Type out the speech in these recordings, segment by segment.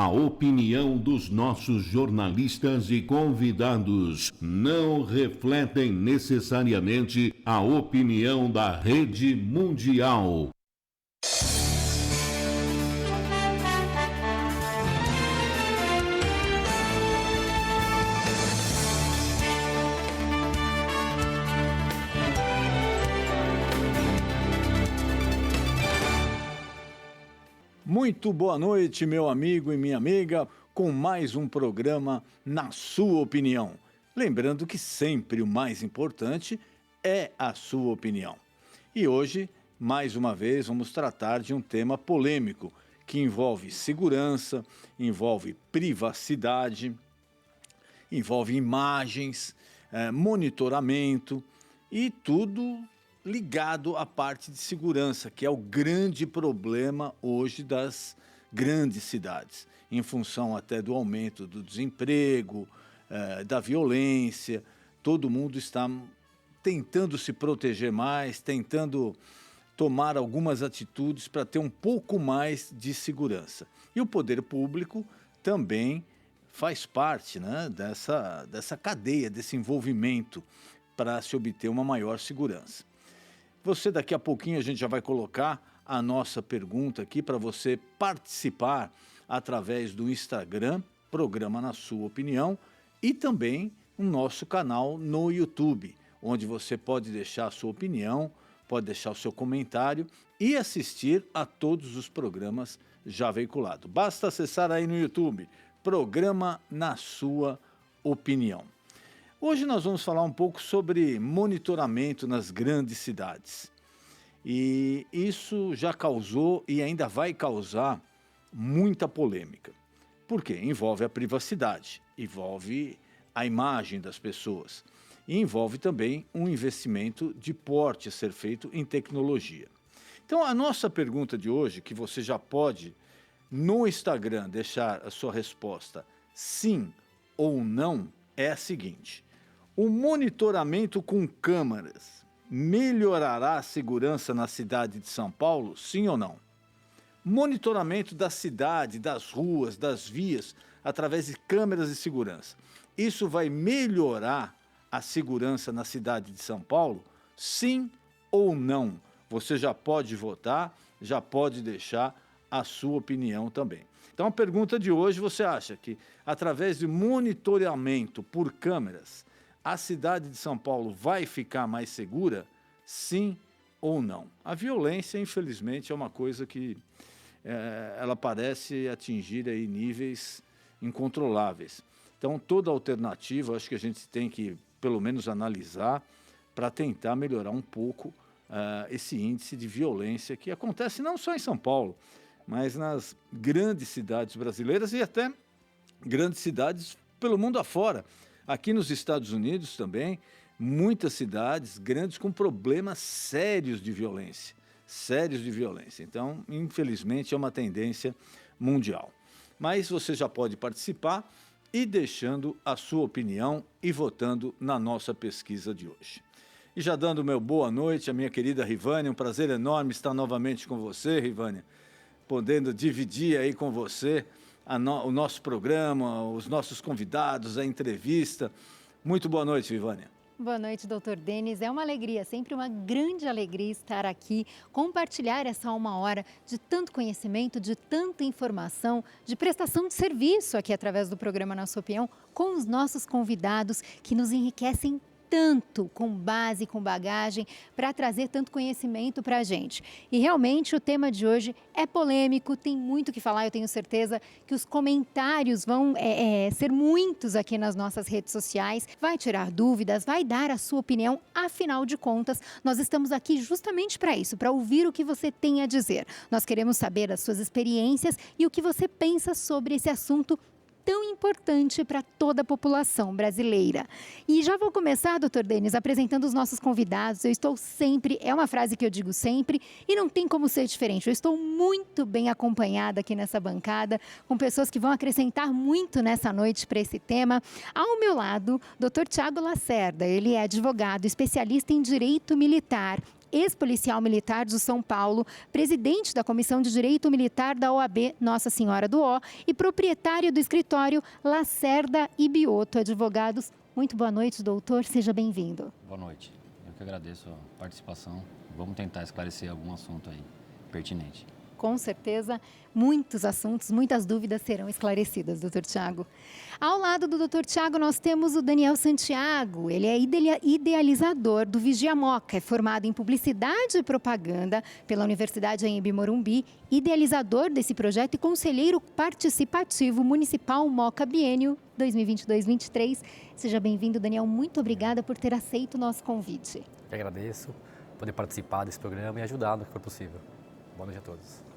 A opinião dos nossos jornalistas e convidados não refletem necessariamente a opinião da Rede Mundial. Muito boa noite, meu amigo e minha amiga, com mais um programa Na Sua Opinião. Lembrando que sempre o mais importante é a sua opinião. E hoje, mais uma vez, vamos tratar de um tema polêmico que envolve segurança, envolve privacidade, envolve imagens, monitoramento e tudo ligado à parte de segurança, que é o grande problema hoje das grandes cidades, em função até do aumento do desemprego, da violência. Todo mundo está tentando se proteger mais, tentando tomar algumas atitudes para ter um pouco mais de segurança. E o poder público também faz parte, né, dessa cadeia, desse envolvimento para se obter uma maior segurança. Você, daqui a pouquinho, a gente já vai colocar a nossa pergunta aqui para você participar através do Instagram, Programa Na Sua Opinião, e também o nosso canal no YouTube, onde você pode deixar a sua opinião, pode deixar o seu comentário e assistir a todos os programas já veiculados. Basta acessar aí no YouTube, Programa Na Sua Opinião. Hoje nós vamos falar um pouco sobre monitoramento nas grandes cidades. E isso já causou e ainda vai causar muita polêmica. Por quê? Envolve a privacidade, envolve a imagem das pessoas e envolve também um investimento de porte a ser feito em tecnologia. Então a nossa pergunta de hoje, que você já pode no Instagram deixar a sua resposta sim ou não, é a seguinte: o monitoramento com câmeras melhorará a segurança na cidade de São Paulo, sim ou não? Monitoramento da cidade, das ruas, das vias, através de câmeras de segurança. Isso vai melhorar a segurança na cidade de São Paulo, sim ou não? Você já pode votar, já pode deixar a sua opinião também. Então a pergunta de hoje: você acha que através de monitoramento por câmeras, a cidade de São Paulo vai ficar mais segura? Sim ou não? A violência, infelizmente, é uma coisa que ela parece atingir aí níveis incontroláveis. Então, toda alternativa, acho que a gente tem que, pelo menos, analisar para tentar melhorar um pouco esse índice de violência que acontece não só em São Paulo, mas nas grandes cidades brasileiras e até grandes cidades pelo mundo afora. Aqui nos Estados Unidos também, muitas cidades grandes com problemas sérios de violência. Então, infelizmente, é uma tendência mundial. Mas você já pode participar e deixando a sua opinião e votando na nossa pesquisa de hoje. E já dando meu boa noite à minha querida Rivânia, um prazer enorme estar novamente com você, Rivânia, podendo dividir aí com você o nosso programa, os nossos convidados, a entrevista. Muito boa noite, Rivânia. Boa noite, doutor Denis. É uma alegria, sempre uma grande alegria estar aqui, compartilhar essa uma hora de tanto conhecimento, de tanta informação, de prestação de serviço aqui através do programa Na Sua Opinião, com os nossos convidados que nos enriquecem tanto, com base, com bagagem, para trazer tanto conhecimento para a gente. E realmente o tema de hoje é polêmico, tem muito o que falar, eu tenho certeza que os comentários vão ser muitos aqui nas nossas redes sociais, vai tirar dúvidas, vai dar a sua opinião, afinal de contas, nós estamos aqui justamente para isso, para ouvir o que você tem a dizer. Nós queremos saber as suas experiências e o que você pensa sobre esse assunto tão importante para toda a população brasileira. E já vou começar, doutor Denis, apresentando os nossos convidados. Eu estou sempre, é uma frase que eu digo sempre, e não tem como ser diferente. Eu estou muito bem acompanhada aqui nessa bancada, com pessoas que vão acrescentar muito nessa noite para esse tema. Ao meu lado, doutor Tiago Lacerda, ele é advogado, especialista em direito militar, ex-policial militar de São Paulo, presidente da Comissão de Direito Militar da OAB Nossa Senhora do Ó e proprietário do escritório Lacerda e Biotto Advogados. Muito boa noite, doutor. Seja bem-vindo. Boa noite. Eu que agradeço a participação. Vamos tentar esclarecer algum assunto aí pertinente. Com certeza, muitos assuntos, muitas dúvidas serão esclarecidas, doutor Tiago. Ao lado do doutor Tiago, nós temos o Daniel Santiago. Ele é idealizador do Vigia Moca, é formado em Publicidade e Propaganda pela Universidade Anhembi Morumbi, idealizador desse projeto e conselheiro participativo municipal Moca Biênio 2022-23. Seja bem-vindo, Daniel. Muito obrigada por ter aceito o nosso convite. Eu agradeço poder participar desse programa e ajudar no que for possível. Boa noite a todos.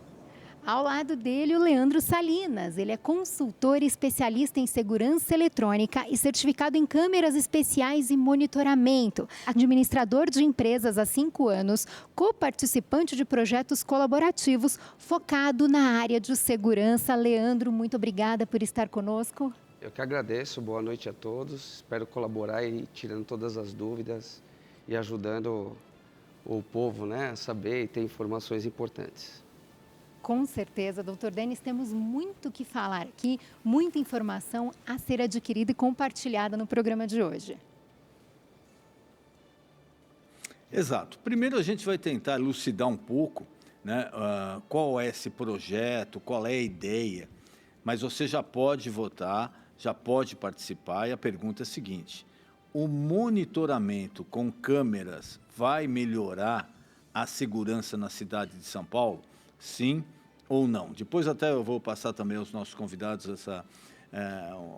Ao lado dele, o Leandro Salinas. Ele é consultor e especialista em segurança eletrônica e certificado em câmeras especiais e monitoramento. Administrador de empresas há 5 anos, coparticipante de projetos colaborativos, focado na área de segurança. Leandro, muito obrigada por estar conosco. Eu que agradeço, boa noite a todos. Espero colaborar e tirando todas as dúvidas e ajudando o povo, né, a saber e ter informações importantes. Com certeza, doutor Denis, temos muito o que falar aqui, muita informação a ser adquirida e compartilhada no programa de hoje. Exato. Primeiro a gente vai tentar elucidar um pouco, né, qual é esse projeto, qual é a ideia, mas você já pode votar, já pode participar e a pergunta é a seguinte: o monitoramento com câmeras vai melhorar a segurança na cidade de São Paulo? Sim ou não? Depois até eu vou passar também aos nossos convidados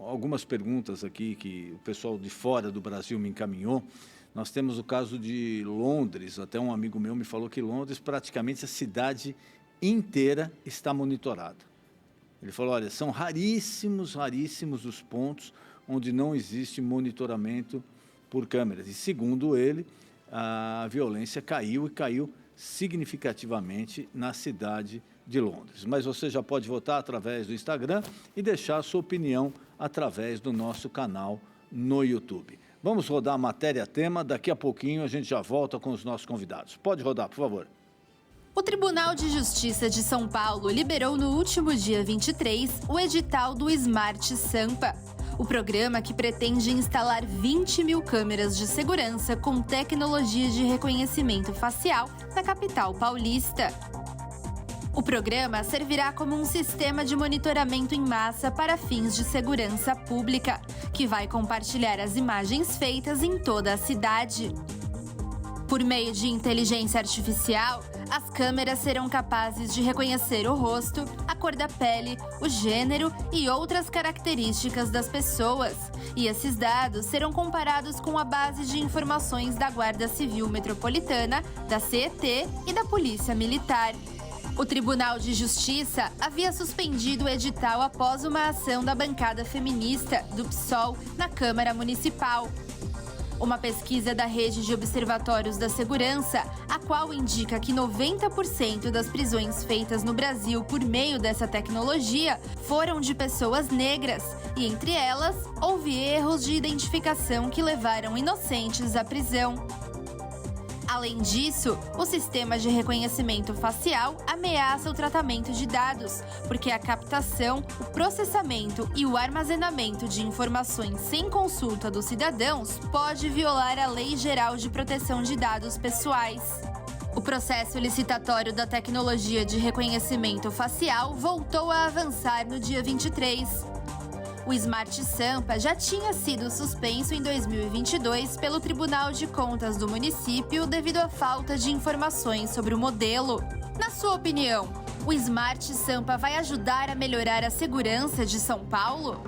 algumas perguntas aqui que o pessoal de fora do Brasil me encaminhou. Nós temos o caso de Londres, até um amigo meu me falou que Londres praticamente a cidade inteira está monitorada. Ele falou, olha, são raríssimos os pontos onde não existe monitoramento por câmeras. E segundo ele, a violência caiu significativamente na cidade de Londres. Mas você já pode votar através do Instagram e deixar a sua opinião através do nosso canal no YouTube. Vamos rodar a matéria-tema, daqui a pouquinho a gente já volta com os nossos convidados. Pode rodar, por favor. O Tribunal de Justiça de São Paulo liberou no último dia 23 o edital do Smart Sampa. O programa que pretende instalar 20 mil câmeras de segurança com tecnologia de reconhecimento facial na capital paulista. O programa servirá como um sistema de monitoramento em massa para fins de segurança pública, que vai compartilhar as imagens feitas em toda a cidade. Por meio de inteligência artificial, as câmeras serão capazes de reconhecer o rosto, a cor da pele, o gênero e outras características das pessoas. E esses dados serão comparados com a base de informações da Guarda Civil Metropolitana, da CET e da Polícia Militar. O Tribunal de Justiça havia suspendido o edital após uma ação da bancada feminista do PSOL na Câmara Municipal. Uma pesquisa da Rede de Observatórios da Segurança, a qual indica que 90% das prisões feitas no Brasil por meio dessa tecnologia foram de pessoas negras, e entre elas houve erros de identificação que levaram inocentes à prisão. Além disso, o sistema de reconhecimento facial ameaça o tratamento de dados, porque a captação, o processamento e o armazenamento de informações sem consulta dos cidadãos pode violar a Lei Geral de Proteção de Dados Pessoais. O processo licitatório da tecnologia de reconhecimento facial voltou a avançar no dia 23. O Smart Sampa já tinha sido suspenso em 2022 pelo Tribunal de Contas do município devido à falta de informações sobre o modelo. Na sua opinião, o Smart Sampa vai ajudar a melhorar a segurança de São Paulo?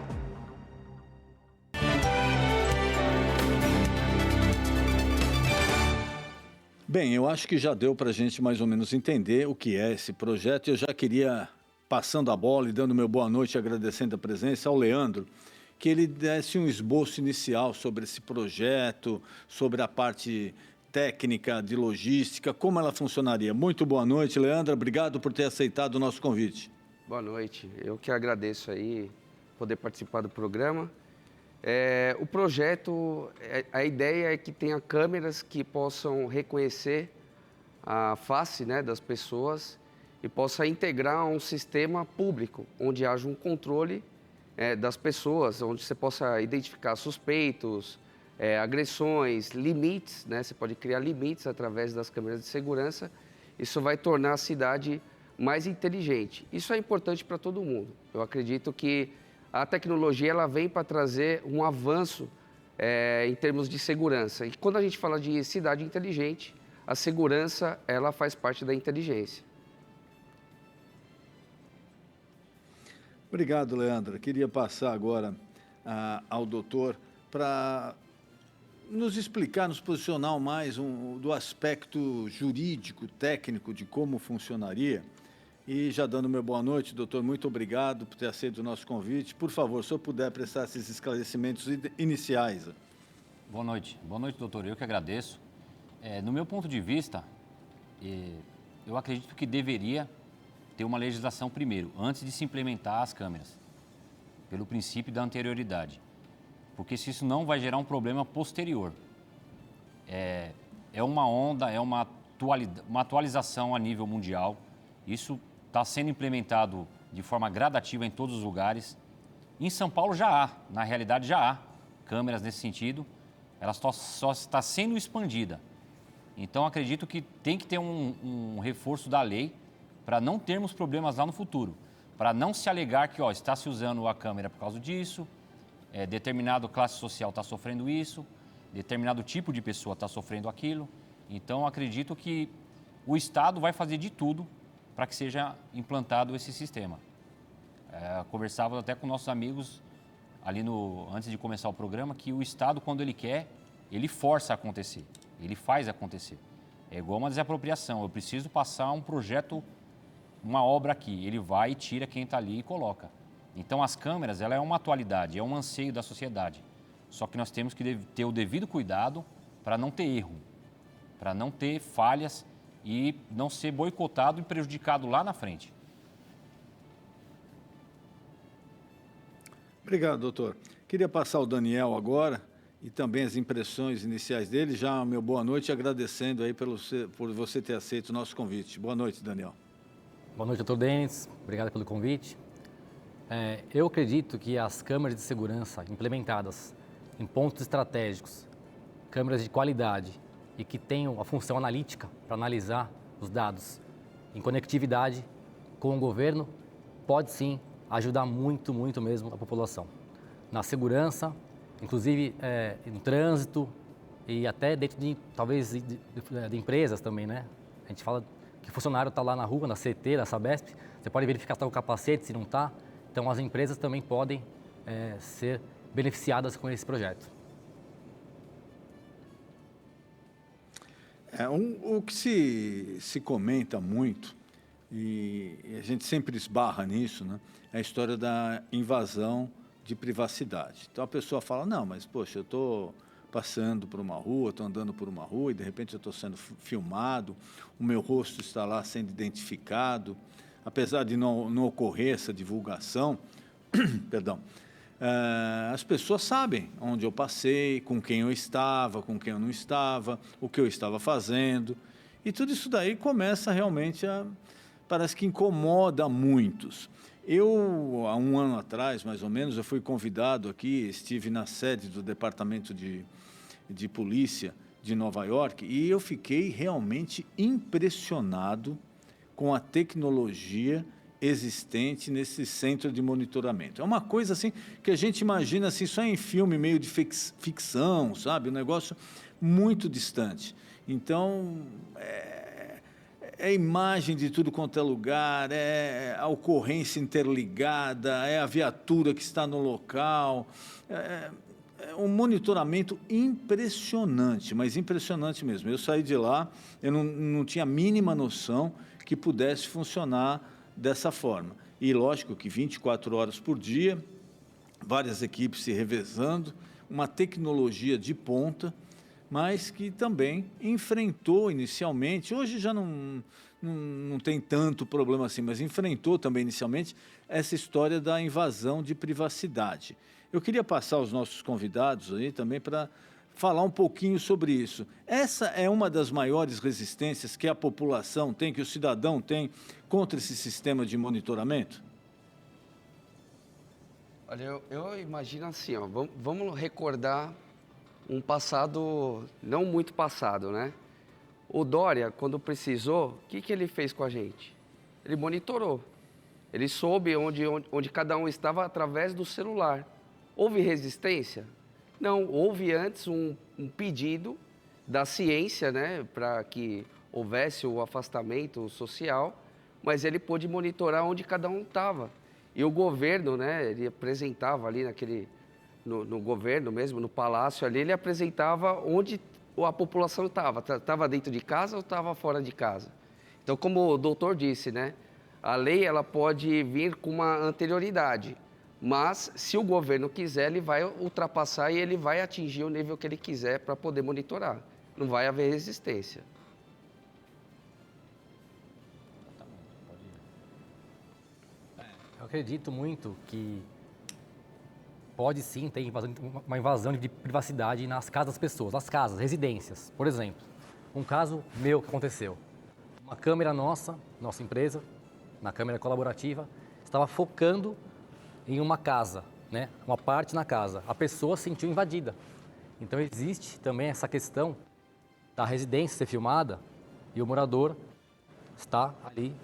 Bem, eu acho que já deu para a gente mais ou menos entender o que é esse projeto. Eu já queria, passando a bola e dando meu boa noite, agradecendo a presença ao Leandro, que ele desse um esboço inicial sobre esse projeto, sobre a parte técnica de logística, como ela funcionaria. Muito boa noite, Leandro. Obrigado por ter aceitado o nosso convite. Boa noite. Eu que agradeço aí poder participar do programa. O projeto, a ideia é que tenha câmeras que possam reconhecer a face, né, das pessoas e possa integrar um sistema público, onde haja um controle das pessoas, onde você possa identificar suspeitos, agressões, limites, né? Você pode criar limites através das câmeras de segurança. Isso vai tornar a cidade mais inteligente. Isso é importante para todo mundo. Eu acredito que a tecnologia ela vem para trazer um avanço em termos de segurança. E quando a gente fala de cidade inteligente, a segurança ela faz parte da inteligência. Obrigado, Leandro. Queria passar agora ao doutor para nos explicar, nos posicionar mais do aspecto jurídico, técnico, de como funcionaria. E já dando meu boa noite, doutor, muito obrigado por ter aceito o nosso convite. Por favor, se eu puder prestar esses esclarecimentos iniciais. Boa noite, doutor. Eu que agradeço. No meu ponto de vista, eu acredito que deveria ter uma legislação primeiro, antes de se implementar as câmeras, pelo princípio da anterioridade. Porque se isso não vai gerar um problema posterior. É uma onda, é uma atualização a nível mundial. Isso está sendo implementado de forma gradativa em todos os lugares. Em São Paulo já há, na realidade já há câmeras nesse sentido. Ela só está sendo expandida. Então, acredito que tem que ter um reforço da lei para não termos problemas lá no futuro. Para não se alegar que está se usando a câmera por causa disso, determinado classe social está sofrendo isso, determinado tipo de pessoa está sofrendo aquilo. Então, acredito que o Estado vai fazer de tudo para que seja implantado esse sistema. Conversava até com nossos amigos ali antes de começar o programa que o Estado, quando ele quer, ele força a acontecer, ele faz acontecer. É igual uma desapropriação, eu preciso passar um projeto, uma obra aqui, ele vai e tira quem está ali e coloca. Então, as câmeras, ela é uma atualidade, é um anseio da sociedade. Só que nós temos que ter o devido cuidado para não ter erro, para não ter falhas e não ser boicotado e prejudicado lá na frente. Obrigado, doutor. Queria passar ao Daniel agora e também as impressões iniciais dele. Já meu boa noite, agradecendo aí por você ter aceito o nosso convite. Boa noite, Daniel. Boa noite, doutor Denis. Obrigado pelo convite. Eu acredito que as câmeras de segurança implementadas em pontos estratégicos, câmeras de qualidade e que tenham a função analítica para analisar os dados em conectividade com o governo, pode sim ajudar muito, muito mesmo a população. Na segurança, inclusive no trânsito e até dentro talvez de empresas também, né? A gente fala que o funcionário está lá na rua, na CT, da Sabesp, você pode verificar se está com o capacete, se não está. Então, as empresas também podem ser beneficiadas com esse projeto. O que se comenta muito, e a gente sempre esbarra nisso, né, é a história da invasão de privacidade. Então, a pessoa fala, não, mas, poxa, eu estou passando por uma rua, estou andando por uma rua e, de repente, eu estou sendo filmado, o meu rosto está lá sendo identificado. Apesar de não ocorrer essa divulgação, perdão, as pessoas sabem onde eu passei, com quem eu estava, com quem eu não estava, o que eu estava fazendo. E tudo isso daí começa realmente parece que incomoda muitos. Eu, há um ano atrás, mais ou menos, eu fui convidado aqui, estive na sede do Departamento de Polícia de Nova York e eu fiquei realmente impressionado com a tecnologia existente nesse centro de monitoramento. É uma coisa assim que a gente imagina assim, só em filme meio de ficção, sabe? Um negócio muito distante. Então, é imagem de tudo quanto é lugar, é a ocorrência interligada, é a viatura que está no local, é um monitoramento impressionante, mas impressionante mesmo. Eu saí de lá, eu não tinha a mínima noção que pudesse funcionar dessa forma. E, lógico, que 24 horas por dia, várias equipes se revezando, uma tecnologia de ponta, mas que também enfrentou inicialmente, hoje já não tem tanto problema assim, mas enfrentou também inicialmente essa história da invasão de privacidade. Eu queria passar aos nossos convidados aí também para falar um pouquinho sobre isso. Essa é uma das maiores resistências que a população tem, que o cidadão tem contra esse sistema de monitoramento? Olha, eu imagino assim, ó, vamos recordar um passado, não muito passado, né? O Dória, quando precisou, o que ele fez com a gente? Ele monitorou. Ele soube onde cada um estava através do celular. Houve resistência? Não, houve antes um pedido da ciência, né, para que houvesse o afastamento social, mas ele pôde monitorar onde cada um estava. E o governo, né, ele apresentava ali no governo mesmo, no palácio ali, ele apresentava onde a população estava. Estava dentro de casa ou estava fora de casa. Então, como o doutor disse, né, a lei ela pode vir com uma anterioridade, mas se o governo quiser, ele vai ultrapassar e ele vai atingir o nível que ele quiser para poder monitorar. Não vai haver resistência. Eu acredito muito que pode sim ter uma invasão de privacidade nas casas das pessoas, nas casas, residências. Por exemplo, um caso meu que aconteceu. Uma câmera nossa empresa, na câmera colaborativa, estava focando em uma casa, né? Uma parte na casa. A pessoa se sentiu invadida. Então existe também essa questão da residência ser filmada e o morador está ali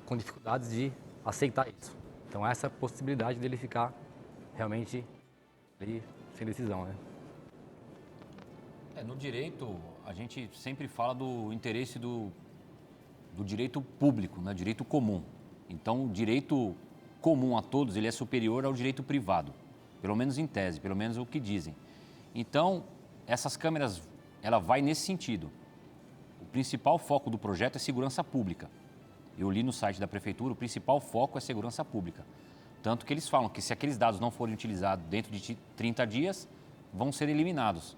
com dificuldades de aceitar isso. Então essa é a possibilidade dele ficar realmente ali sem decisão, né? No direito, a gente sempre fala do interesse do direito público, né? Direito comum. Então, o direito comum a todos, ele é superior ao direito privado, pelo menos em tese, pelo menos o que dizem. Então, essas câmeras, ela vai nesse sentido. O principal foco do projeto é segurança pública. Eu li no site da prefeitura, o principal foco é segurança pública. Tanto que eles falam que se aqueles dados não forem utilizados dentro de 30 dias, vão ser eliminados.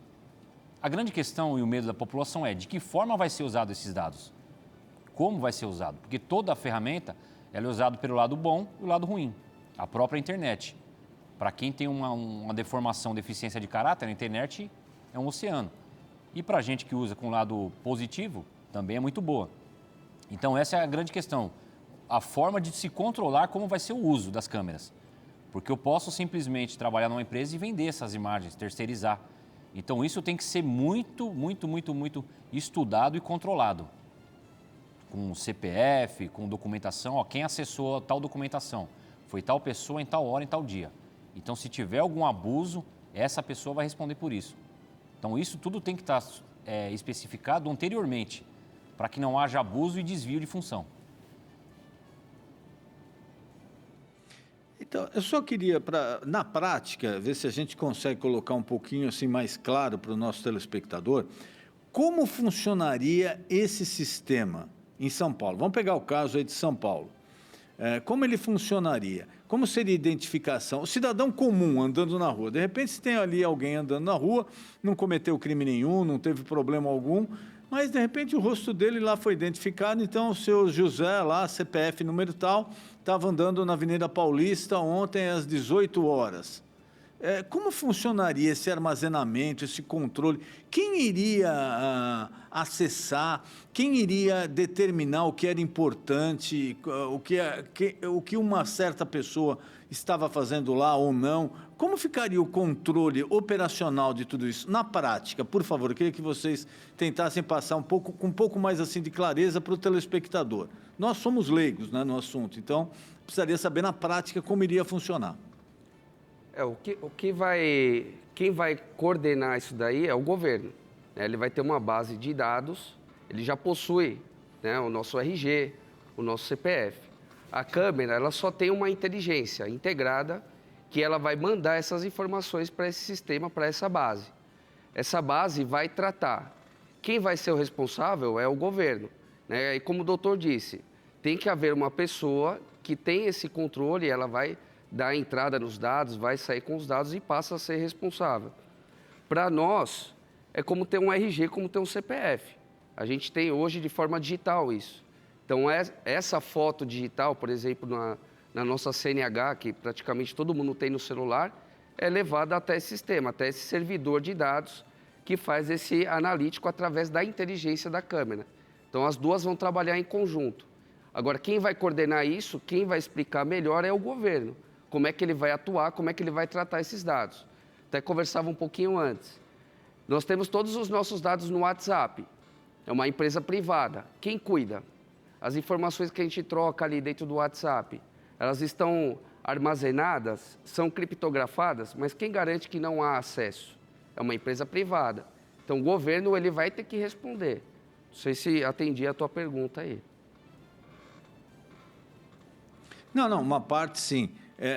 A grande questão e o medo da população é de que forma vai ser usado esses dados? Como vai ser usado? Porque toda a ferramenta ela é usada pelo lado bom e o lado ruim. A própria internet. Para quem tem uma deformação, deficiência de caráter, a internet é um oceano. E para a gente que usa com o lado positivo, também é muito boa. Então essa é a grande questão. A forma de se controlar como vai ser o uso das câmeras. Porque eu posso simplesmente trabalhar numa empresa e vender essas imagens, terceirizar. Então isso tem que ser muito estudado e controlado. Com CPF, com documentação, ó, quem acessou tal documentação? Foi tal pessoa em tal hora, em tal dia. Então, se tiver algum abuso, essa pessoa vai responder por isso. Então, isso tudo tem que estar especificado anteriormente, para que não haja abuso e desvio de função. Então, eu só queria, na prática, ver se a gente consegue colocar um pouquinho assim mais claro para o nosso telespectador, como funcionaria esse sistema em São Paulo? Vamos pegar o caso aí de São Paulo. Como ele funcionaria? Como seria a identificação? O cidadão comum andando na rua. De repente, se tem ali alguém andando na rua, não cometeu crime nenhum, não teve problema algum, mas, de repente, o rosto dele lá foi identificado. Então, o seu José, lá, CPF número tal, estava andando na Avenida Paulista ontem às 18 horas. Como funcionaria esse armazenamento, esse controle? Quem iria acessar? Quem iria determinar o que era importante, o que uma certa pessoa estava fazendo lá ou não? Como ficaria o controle operacional de tudo isso? Na prática, por favor, eu queria que vocês tentassem passar com um pouco mais assim de clareza para o telespectador. Nós somos leigos, né, no assunto, então precisaria saber na prática como iria funcionar. Quem vai coordenar isso daí é o governo. Né? Ele vai ter uma base de dados, ele já possui, né, o nosso RG, o nosso CPF. A câmera, ela só tem uma inteligência integrada que ela vai mandar essas informações para esse sistema, para essa base. Essa base vai tratar. Quem vai ser o responsável é o governo. Né? E como o doutor disse, tem que haver uma pessoa que tem esse controle, ela vai dar entrada nos dados, vai sair com os dados e passa a ser responsável. Para nós, é como ter um RG, como ter um CPF. A gente tem hoje de forma digital isso. Então, essa foto digital, por exemplo, na nossa CNH, que praticamente todo mundo tem no celular, é levada até esse sistema, até esse servidor de dados, que faz esse analítico através da inteligência da câmera. Então, as duas vão trabalhar em conjunto. Agora, quem vai coordenar isso, quem vai explicar melhor é o governo. Como é que ele vai atuar, como é que ele vai tratar esses dados. Até conversava um pouquinho antes. Nós temos todos os nossos dados no WhatsApp. É uma empresa privada. Quem cuida? As informações que a gente troca ali dentro do WhatsApp, elas estão armazenadas, são criptografadas, mas quem garante que não há acesso? É uma empresa privada. Então, o governo ele vai ter que responder. Não sei se atendi a tua pergunta aí. Não, uma parte sim.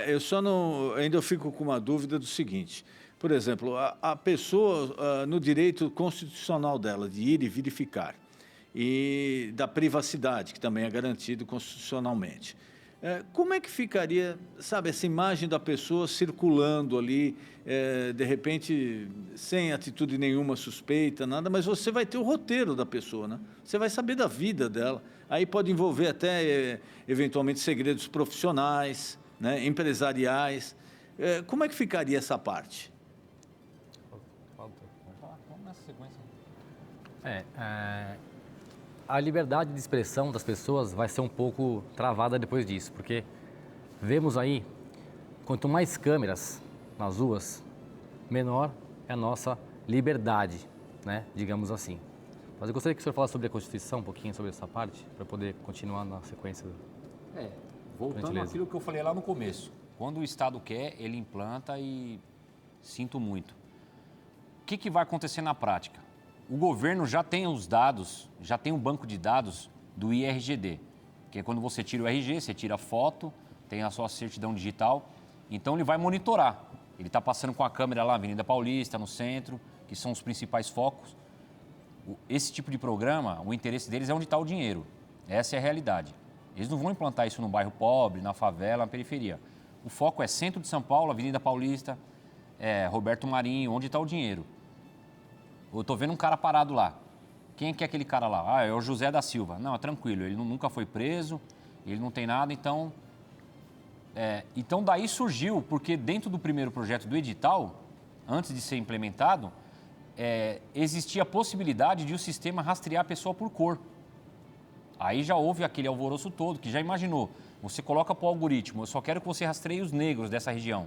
Eu só não... Ainda eu fico com uma dúvida do seguinte. Por exemplo, a pessoa, no direito constitucional dela, de ir e verificar, e da privacidade, que também é garantido constitucionalmente. Como é que ficaria, sabe, essa imagem da pessoa circulando ali, de repente, sem atitude nenhuma suspeita, nada, mas você vai ter o roteiro da pessoa, né? Você vai saber da vida dela. Aí pode envolver até, eventualmente, segredos profissionais, né, empresariais. Como é que ficaria essa parte? Vamos nessa sequência. A liberdade de expressão das pessoas vai ser um pouco travada depois disso, porque vemos aí, quanto mais câmeras nas ruas, menor é a nossa liberdade, né? Digamos assim. Mas eu gostaria que o senhor falasse sobre a Constituição, um pouquinho sobre essa parte, para poder continuar na sequência. Voltando àquilo que eu falei lá no começo. Quando o Estado quer, ele implanta e sinto muito. O que vai acontecer na prática? O governo já tem os dados, já tem um banco de dados do IRGD, que é quando você tira o RG, você tira a foto, tem a sua certidão digital, então ele vai monitorar. Ele está passando com a câmera lá, Avenida Paulista, no centro, que são os principais focos. Esse tipo de programa, o interesse deles é onde está o dinheiro. Essa é a realidade. Eles não vão implantar isso no bairro pobre, na favela, na periferia. O foco é centro de São Paulo, Avenida Paulista, Roberto Marinho, onde está o dinheiro. Eu estou vendo um cara parado lá. Quem é que é aquele cara lá? É o José da Silva. Não, é tranquilo, ele nunca foi preso, ele não tem nada, então... Então, daí surgiu, porque dentro do primeiro projeto do edital, antes de ser implementado, existia a possibilidade de o sistema rastrear a pessoa por cor. Aí já houve aquele alvoroço todo, que já imaginou. Você coloca para o algoritmo, eu só quero que você rastreie os negros dessa região.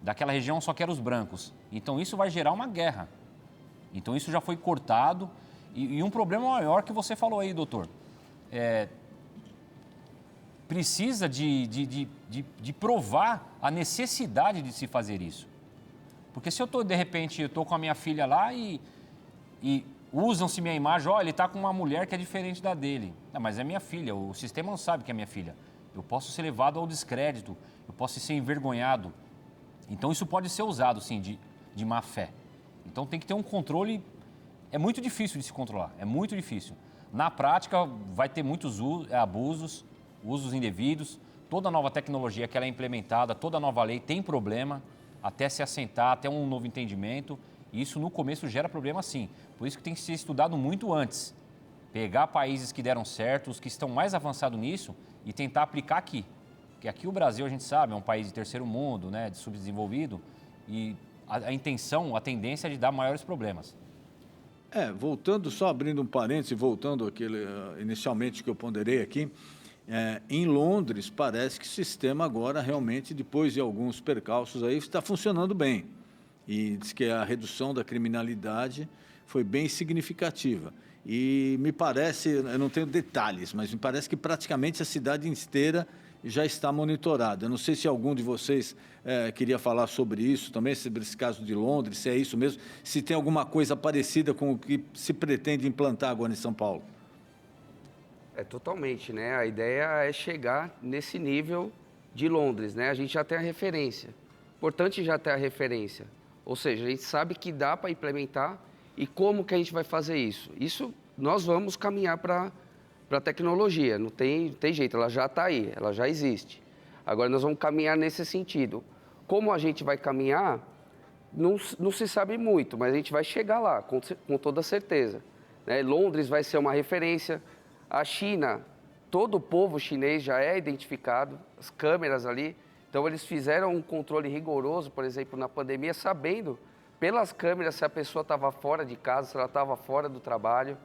Daquela região, eu só quero os brancos. Então, isso vai gerar uma guerra. Então, isso já foi cortado. E um problema maior que você falou aí, doutor. Precisa de provar a necessidade de se fazer isso. Porque se eu estou, de repente, eu estou com a minha filha lá e usam-se minha imagem, ele está com uma mulher que é diferente da dele. Não, mas é minha filha, o sistema não sabe que é minha filha. Eu posso ser levado ao descrédito, eu posso ser envergonhado. Então, isso pode ser usado, sim, de má fé. Então, tem que ter um controle. É muito difícil de se controlar, é muito difícil. Na prática, vai ter muitos abusos, usos indevidos. Toda nova tecnologia que ela é implementada, toda nova lei tem problema, até se assentar, até um novo entendimento. E isso, no começo, gera problema, sim. Por isso que tem que ser estudado muito antes. Pegar países que deram certo, os que estão mais avançados nisso, e tentar aplicar aqui. Porque aqui o Brasil, a gente sabe, é um país de terceiro mundo, né, de subdesenvolvido, e a intenção, a tendência é de dar maiores problemas. Voltando, só abrindo um parênteses, voltando àquele inicialmente que eu ponderei aqui, em Londres parece que o sistema agora realmente, depois de alguns percalços aí, está funcionando bem. E diz que a redução da criminalidade foi bem significativa. E me parece, eu não tenho detalhes, mas me parece que praticamente a cidade inteira já está monitorada. Eu não sei se algum de vocês queria falar sobre isso também, sobre esse caso de Londres, se é isso mesmo, se tem alguma coisa parecida com o que se pretende implantar agora em São Paulo. Totalmente, né? A ideia é chegar nesse nível de Londres, né? A gente já tem a referência. Importante já ter a referência. Ou seja, a gente sabe que dá para implementar e como que a gente vai fazer isso. Isso nós vamos caminhar para a tecnologia, não tem jeito, ela já está aí, ela já existe. Agora nós vamos caminhar nesse sentido. Como a gente vai caminhar, não se sabe muito, mas a gente vai chegar lá, com toda certeza. Né? Londres vai ser uma referência. A China, todo o povo chinês já é identificado, as câmeras ali. Então, eles fizeram um controle rigoroso, por exemplo, na pandemia, sabendo pelas câmeras se a pessoa estava fora de casa, se ela estava fora do trabalho.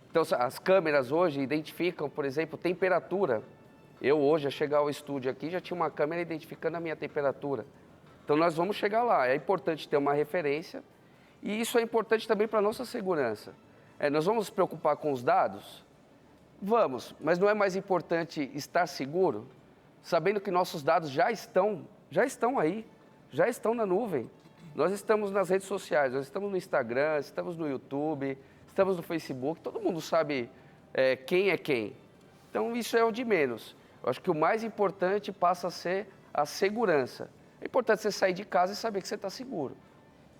Então, as câmeras hoje identificam, por exemplo, temperatura. Eu hoje, ao chegar ao estúdio aqui, já tinha uma câmera identificando a minha temperatura. Então, nós vamos chegar lá. É importante ter uma referência e isso é importante também para a nossa segurança. Nós vamos nos preocupar com os dados? Vamos, mas não é mais importante estar seguro, sabendo que nossos dados já estão aí, já estão na nuvem. Nós estamos nas redes sociais, nós estamos no Instagram, estamos no YouTube, estamos no Facebook, todo mundo sabe quem é quem. Então, isso é o de menos. Eu acho que o mais importante passa a ser a segurança. É importante você sair de casa e saber que você está seguro.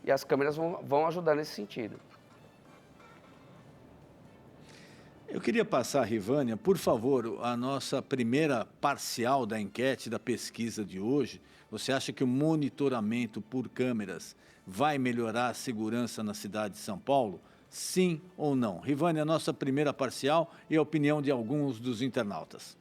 E as câmeras vão ajudar nesse sentido. Eu queria passar, Rivânia, por favor, a nossa primeira parcial da enquete, da pesquisa de hoje. Você acha que o monitoramento por câmeras vai melhorar a segurança na cidade de São Paulo? Sim ou não? Rivânia, a nossa primeira parcial e a opinião de alguns dos internautas.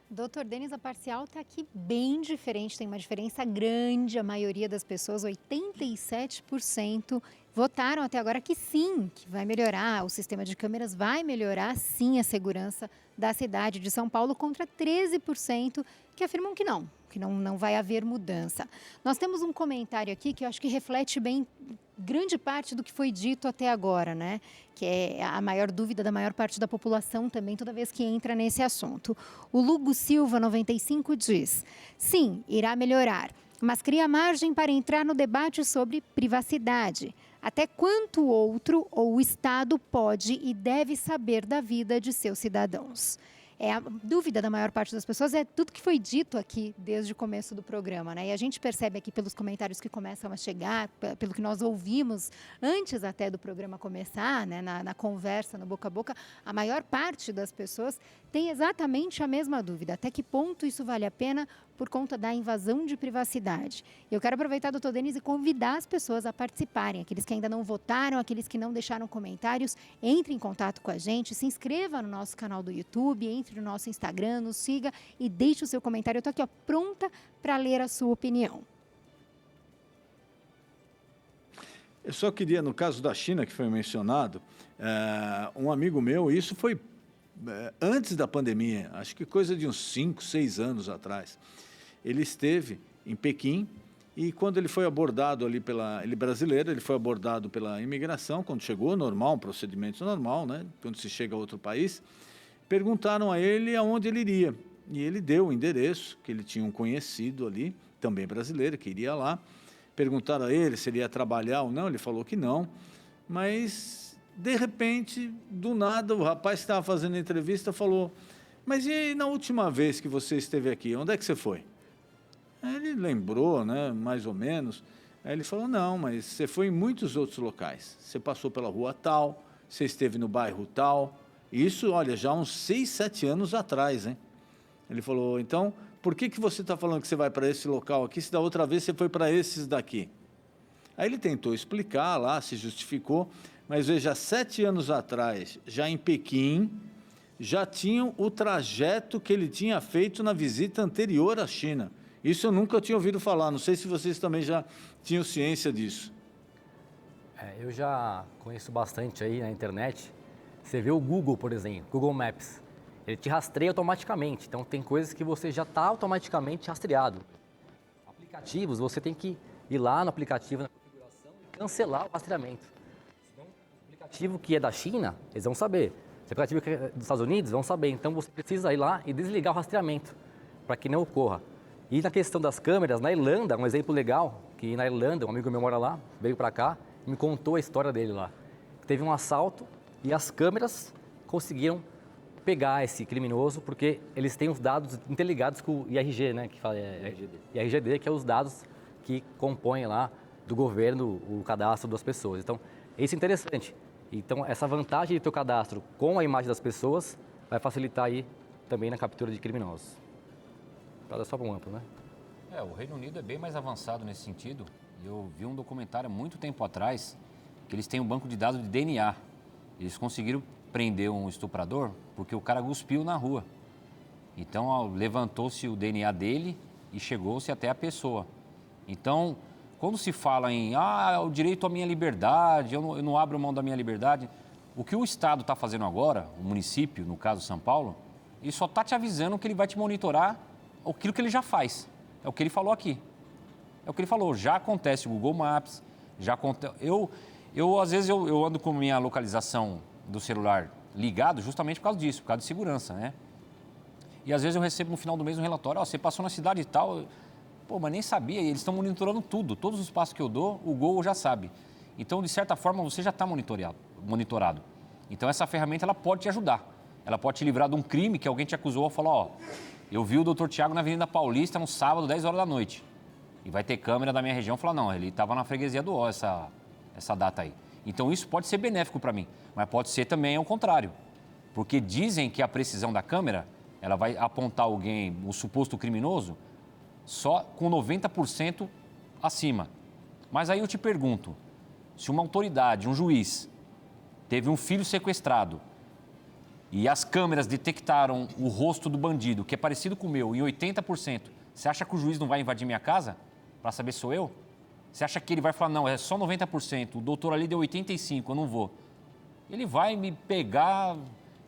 Doutor Denis, a parcial está aqui bem diferente, tem uma diferença grande. A maioria das pessoas, 87%, votaram até agora que sim, que vai melhorar, o sistema de câmeras vai melhorar sim a segurança da cidade de São Paulo, contra 13% que afirmam que não vai haver mudança. Nós temos um comentário aqui que eu acho que reflete bem grande parte do que foi dito até agora, né? Que é a maior dúvida da maior parte da população também, toda vez que entra nesse assunto. O Lugo Silva, 95, diz: sim, irá melhorar, mas cria margem para entrar no debate sobre privacidade. Até quanto o outro ou o Estado pode e deve saber da vida de seus cidadãos? A dúvida da maior parte das pessoas é tudo que foi dito aqui desde o começo do programa, né? E a gente percebe aqui pelos comentários que começam a chegar, pelo que nós ouvimos antes até do programa começar, né? Na conversa, no boca a boca, a maior parte das pessoas tem exatamente a mesma dúvida. Até que ponto isso vale a pena por conta da invasão de privacidade? Eu quero aproveitar, doutor Denis, e convidar as pessoas a participarem. Aqueles que ainda não votaram, aqueles que não deixaram comentários, entre em contato com a gente, se inscreva no nosso canal do YouTube, entre no nosso Instagram, nos siga e deixe o seu comentário. Eu estou aqui pronta para ler a sua opinião. Eu só queria, no caso da China, que foi mencionado, um amigo meu, isso foi antes da pandemia, acho que coisa de uns 5, 6 anos atrás. Ele esteve em Pequim e quando ele foi abordado ali ele brasileiro, ele foi abordado pela imigração, quando chegou, normal, um procedimento normal, né? Quando se chega a outro país, perguntaram a ele aonde ele iria. E ele deu o endereço, que ele tinha um conhecido ali, também brasileiro, que iria lá. Perguntaram a ele se ele ia trabalhar ou não, ele falou que não, mas de repente, do nada, o rapaz que estava fazendo a entrevista falou: mas e na última vez que você esteve aqui, onde é que você foi? Aí ele lembrou, né, mais ou menos. Aí ele falou: não, mas você foi em muitos outros locais. Você passou pela rua tal, você esteve no bairro tal. Isso, olha, já uns 6, 7 anos atrás, hein? Ele falou: então, por que você está falando que você vai para esse local aqui, se da outra vez você foi para esses daqui? Aí ele tentou explicar lá, se justificou, mas veja, 7 anos atrás, já em Pequim, já tinham o trajeto que ele tinha feito na visita anterior à China. Isso eu nunca tinha ouvido falar, não sei se vocês também já tinham ciência disso. Eu já conheço bastante aí na internet. Você vê o Google, por exemplo, Google Maps, ele te rastreia automaticamente, então tem coisas que você já está automaticamente rastreado. Aplicativos, você tem que ir lá no aplicativo, na configuração, e cancelar o rastreamento. Senão, o aplicativo que é da China, eles vão saber. Se o aplicativo que é dos Estados Unidos, vão saber. Então, você precisa ir lá e desligar o rastreamento, para que não ocorra. E na questão das câmeras, na Irlanda, um exemplo legal, que na Irlanda, um amigo meu mora lá, veio para cá e me contou a história dele lá. Teve um assalto e as câmeras conseguiram pegar esse criminoso, porque eles têm os dados interligados com o IRG, né, que fala, IRGD, que é os dados que compõem lá do governo o cadastro das pessoas. Então, isso é interessante. Então, essa vantagem de ter o cadastro com a imagem das pessoas vai facilitar aí também na captura de criminosos. Para dar só para um amplo, né? O Reino Unido é bem mais avançado nesse sentido. Eu vi um documentário há muito tempo atrás que eles têm um banco de dados de DNA. Eles conseguiram prender um estuprador porque o cara cuspiu na rua. Então, levantou-se o DNA dele e chegou-se até a pessoa. Então, quando se fala em o direito à minha liberdade, eu não abro mão da minha liberdade, o que o Estado está fazendo agora, o município, no caso São Paulo, ele só está te avisando que ele vai te monitorar aquilo que ele já faz. É o que ele falou aqui. É o que ele falou. Já acontece o Google Maps, já acontece... Às vezes, eu ando com minha localização do celular ligado justamente por causa disso, por causa de segurança, né? E às vezes eu recebo no final do mês um relatório, você passou na cidade e tal... Pô, mas nem sabia, e eles estão monitorando tudo. Todos os passos que eu dou, o Gol já sabe. Então, de certa forma, você já está monitorado. Então, essa ferramenta, ela pode te ajudar. Ela pode te livrar de um crime que alguém te acusou e falou, eu vi o Dr. Tiago na Avenida Paulista no sábado, 10 horas da noite. E vai ter câmera da minha região e falar, não, ele estava na freguesia do Ó, essa data aí. Então, isso pode ser benéfico para mim, mas pode ser também ao contrário. Porque dizem que a precisão da câmera, ela vai apontar alguém, o suposto criminoso, só com 90% acima. Mas aí eu te pergunto, se uma autoridade, um juiz, teve um filho sequestrado e as câmeras detectaram o rosto do bandido, que é parecido com o meu, em 80%, você acha que o juiz não vai invadir minha casa para saber se sou eu? Você acha que ele vai falar, não, é só 90%, o doutor ali deu 85%, eu não vou. Ele vai me pegar,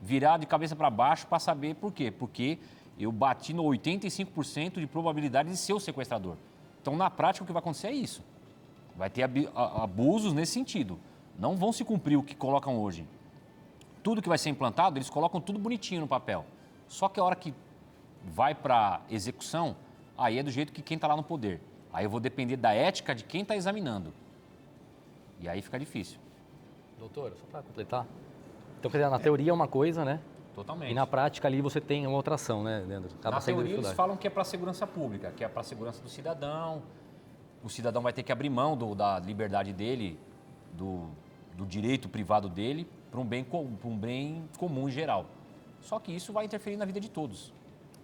virar de cabeça para baixo para saber por quê. Porque eu bati no 85% de probabilidade de ser o sequestrador. Então, na prática, o que vai acontecer é isso. Vai ter abusos nesse sentido. Não vão se cumprir o que colocam hoje. Tudo que vai ser implantado, eles colocam tudo bonitinho no papel. Só que a hora que vai para execução, aí é do jeito que quem está lá no poder. Aí eu vou depender da ética de quem está examinando. E aí fica difícil. Doutor, só para completar. Então, quer dizer, na teoria é uma coisa, né? Totalmente. E na prática ali você tem uma outra ação, né, Leandro? Na teoria eles falam que é para a segurança pública, que é para a segurança do cidadão. O cidadão vai ter que abrir mão da liberdade dele, do direito privado dele, para um bem comum em geral. Só que isso vai interferir na vida de todos.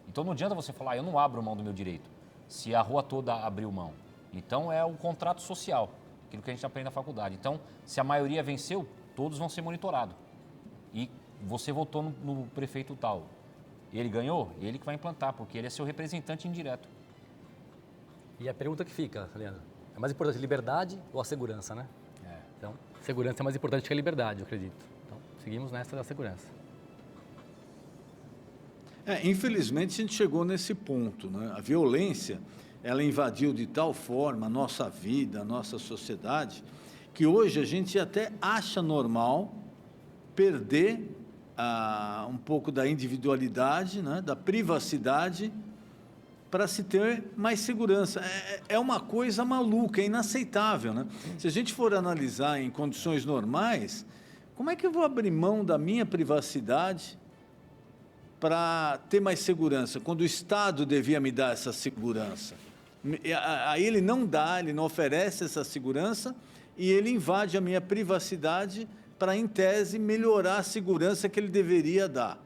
Então não adianta você falar, eu não abro mão do meu direito, se a rua toda abriu mão. Então é um contrato social, aquilo que a gente aprende na faculdade. Então, se a maioria venceu, todos vão ser monitorados. E você votou no prefeito tal. Ele ganhou? Ele que vai implantar, porque ele é seu representante indireto. E a pergunta que fica, Leandro, é mais importante a liberdade ou a segurança, né? Então, segurança é mais importante que a liberdade, eu acredito. Então, seguimos nessa da segurança. Infelizmente, a gente chegou nesse ponto, né? A violência, ela invadiu de tal forma a nossa vida, a nossa sociedade, que hoje a gente até acha normal perder um pouco da individualidade, né, da privacidade, para se ter mais segurança. É uma coisa maluca, é inaceitável, né? Se a gente for analisar em condições normais, como é que eu vou abrir mão da minha privacidade para ter mais segurança, quando o Estado devia me dar essa segurança? Aí ele não dá, ele não oferece essa segurança e ele invade a minha privacidade para, em tese, melhorar a segurança que ele deveria dar.